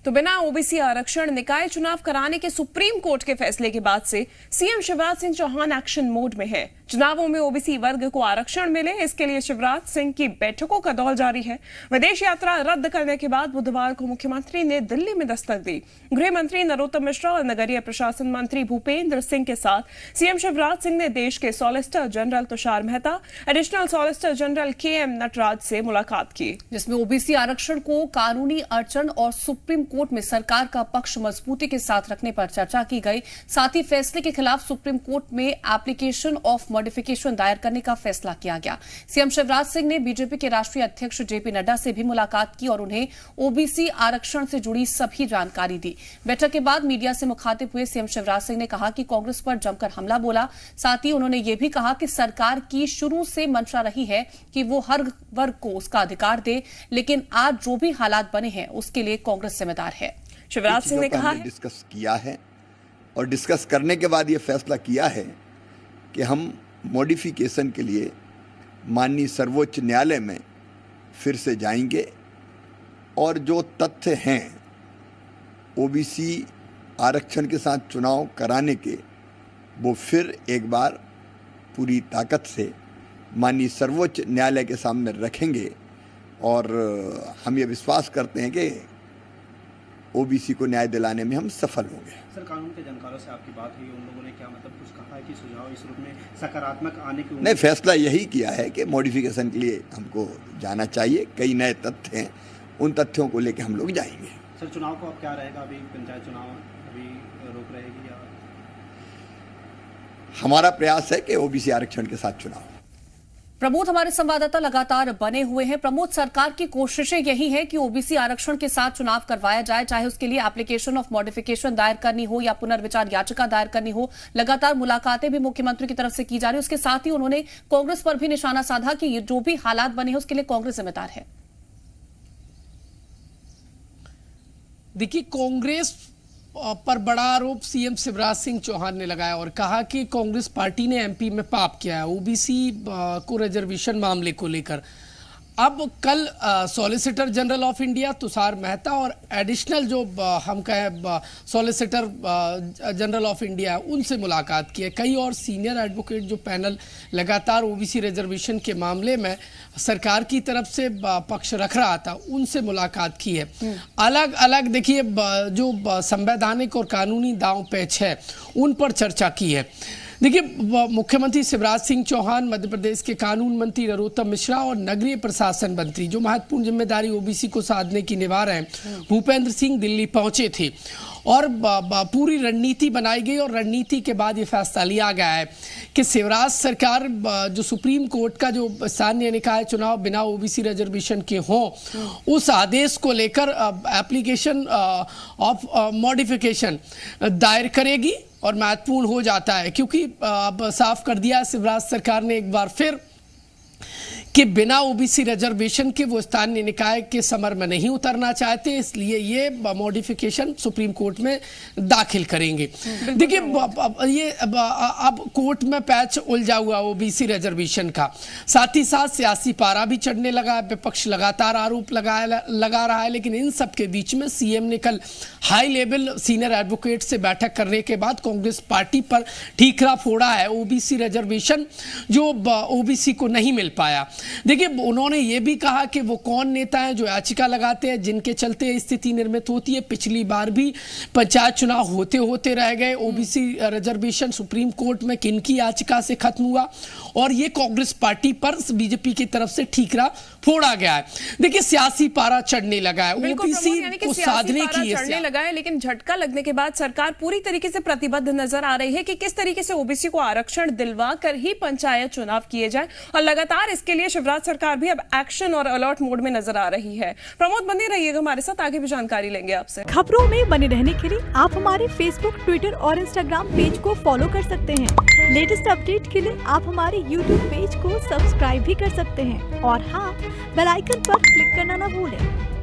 तो बिना ओबीसी आरक्षण निकाय चुनाव कराने के सुप्रीम कोर्ट के फैसले के बाद से CM Shivraj Singh Chouhan action mode में है। चुनावों में ओबीसी वर्ग को आरक्षण मिले, इसके लिए शिवराज सिंह की बैठकों का दौर जारी है। विदेश यात्रा रद्द करने के बाद बुधवार को मुख्यमंत्री ने दिल्ली में दस्तक दी। गृह मंत्री नरोत्तम मिश्रा और नगरीय प्रशासन मंत्री भूपेंद्र सिंह के साथ सीएम शिवराज सिंह ने देश के solicitor general Tushar Mehta, additional solicitor general KM Nataraj से मुलाकात की, जिसमें ओबीसी आरक्षण को कानूनी अड़चन और सुप्रीम कोर्ट में सरकार का पक्ष मजबूती के साथ रखने पर चर्चा की गई। साथ ही फैसले के खिलाफ सुप्रीम कोर्ट में एप्लीकेशन ऑफ मॉडिफिकेशन दायर करने का फैसला किया गया। सीएम शिवराज सिंह ने बीजेपी के राष्ट्रीय अध्यक्ष JP नड्डा से भी मुलाकात की और उन्हें ओबीसी आरक्षण से जुड़ी सभी जानकारी दी। बैठक के बाद मीडिया से मुखातिब हुए सीएम शिवराज सिंह ने कहा कि कांग्रेस पर जमकर हमला बोला। साथ ही उन्होंने यह भी कहा कि सरकार की शुरू से मंशा रही है कि वो हर वर्ग को उसका अधिकार दे, लेकिन आज जो भी हालात बने हैं उसके लिए कांग्रेस जिम्मेदार है। शिवराज सिंह ने कहा डिस्कस किया है और डिस्कस करने के बाद यह फैसला किया है कि हम मॉडिफिकेशन के लिए माननीय सर्वोच्च न्यायालय में फिर से जाएंगे और जो तथ्य हैं ओबीसी आरक्षण के साथ चुनाव कराने के, वो फिर एक बार पूरी ताकत से माननीय सर्वोच्च न्यायालय के सामने रखेंगे और हम ये विश्वास करते हैं कि ओबीसी को न्याय दिलाने में हम सफल होंगे। सर, कानून के जानकारों से आपकी बात हुई, उन लोगों ने क्या मतलब कुछ कहा है कि सुझाव इस रूप में सकारात्मक आने की? नहीं, फैसला यही किया है कि मॉडिफिकेशन के लिए हमको जाना चाहिए। कई नए तथ्य हैं, उन तथ्यों को लेकर हम लोग जाएंगे। सर, चुनाव को अब क्या रहेगा? अभी पंचायत चुनाव अभी रोक रहेगी या? हमारा प्रयास है कि ओबीसी आरक्षण के साथ चुनाव। प्रमोद, हमारे संवाददाता लगातार बने हुए हैं। प्रमोद, सरकार की कोशिशें यही है कि ओबीसी आरक्षण के साथ चुनाव करवाया जाए, चाहे उसके लिए एप्लीकेशन ऑफ मॉडिफिकेशन दायर करनी हो या पुनर्विचार याचिका दायर करनी हो। लगातार मुलाकातें भी मुख्यमंत्री की तरफ से की जा रही है। उसके साथ ही उन्होंने कांग्रेस पर भी निशाना साधा कि ये जो भी हालात बने हैं उसके लिए कांग्रेस जिम्मेदार है। देखिए, कांग्रेस पर बड़ा आरोप सीएम शिवराज सिंह चौहान ने लगाया और कहा कि कांग्रेस पार्टी ने MP में पाप किया है ओबीसी को रिजर्वेशन मामले को लेकर। अब कल solicitor general of India Tushar Mehta और एडिशनल जो हम कहें सॉलिसिटर जनरल ऑफ इंडिया उनसे मुलाकात की है। कई और सीनियर एडवोकेट जो पैनल लगातार ओबीसी रिजर्वेशन के मामले में सरकार की तरफ से पक्ष रख रहा था, उनसे मुलाकात की है। अलग अलग देखिए जो संवैधानिक और कानूनी दांव पेच है उन पर चर्चा की है। देखिए, मुख्यमंत्री शिवराज सिंह चौहान, मध्य प्रदेश के कानून मंत्री नरोत्तम मिश्रा और नगरीय प्रशासन मंत्री जो महत्वपूर्ण जिम्मेदारी ओबीसी को साधने की निभा रहे हैं, भूपेंद्र सिंह दिल्ली पहुंचे थे और पूरी रणनीति बनाई गई और रणनीति के बाद ये फैसला लिया गया है कि शिवराज सरकार जो सुप्रीम कोर्ट का जो स्थानीय निकाय चुनाव बिना ओबीसी रिजर्वेशन के हों, उस आदेश को लेकर एप्लीकेशन ऑफ मॉडिफिकेशन दायर करेगी और महत्वपूर्ण हो जाता है क्योंकि अब साफ कर दिया शिवराज सरकार ने एक बार फिर कि बिना ओबीसी रिजर्वेशन के वो स्थानीय निकाय के समर में नहीं उतरना चाहते, इसलिए ये मॉडिफिकेशन सुप्रीम कोर्ट में दाखिल करेंगे। देखिए, ये अब कोर्ट में पैच उलझा हुआ ओबीसी रिजर्वेशन का, साथ ही साथ सियासी पारा भी चढ़ने लगा है। विपक्ष लगातार आरोप लगा रहा है, लेकिन इन सब के बीच में सीएम ने कल हाई लेवल सीनियर एडवोकेट से बैठक करने के बाद कांग्रेस पार्टी पर ठीकरा फोड़ा है ओबीसी रिजर्वेशन जो ओबीसी को नहीं मिल पाया। देखिए, उन्होंने ये भी कहा कि वो कौन नेता हैं जो याचिका लगाते हैं जिनके चलते स्थिति निर्मित होती है। पिछली बार भी पंचायत चुनाव होते होते रह गए, ओबीसी रिजर्वेशन सुप्रीम कोर्ट में किनकी याचिका से खत्म हुआ और ये कांग्रेस पार्टी पर बीजेपी की तरफ से ठीकरा फोड़ा गया है। देखिए, सियासी पारा चढ़ने लगा है, ओबीसी को साधने की चढ़ने लगा है, लेकिन झटका लगने के बाद सरकार पूरी तरीके से प्रतिबद्ध नजर आ रही है कि किस तरीके से ओबीसी को आरक्षण दिलवा कर ही पंचायत चुनाव किए जाए और लगातार इसके लिए शिवराज सरकार भी अब एक्शन और अलर्ट मोड में नजर आ रही है। प्रमोद, बने रहिएगा हमारे साथ, आगे भी जानकारी लेंगे आपसे। खबरों में बने रहने के लिए आप हमारे फेसबुक, ट्विटर और इंस्टाग्राम पेज को फॉलो कर सकते हैं। लेटेस्ट अपडेट के लिए आप हमारे यूट्यूब पेज को सब्सक्राइब भी कर सकते हैं और हाँ, बेल आइकन पर क्लिक करना ना भूलें।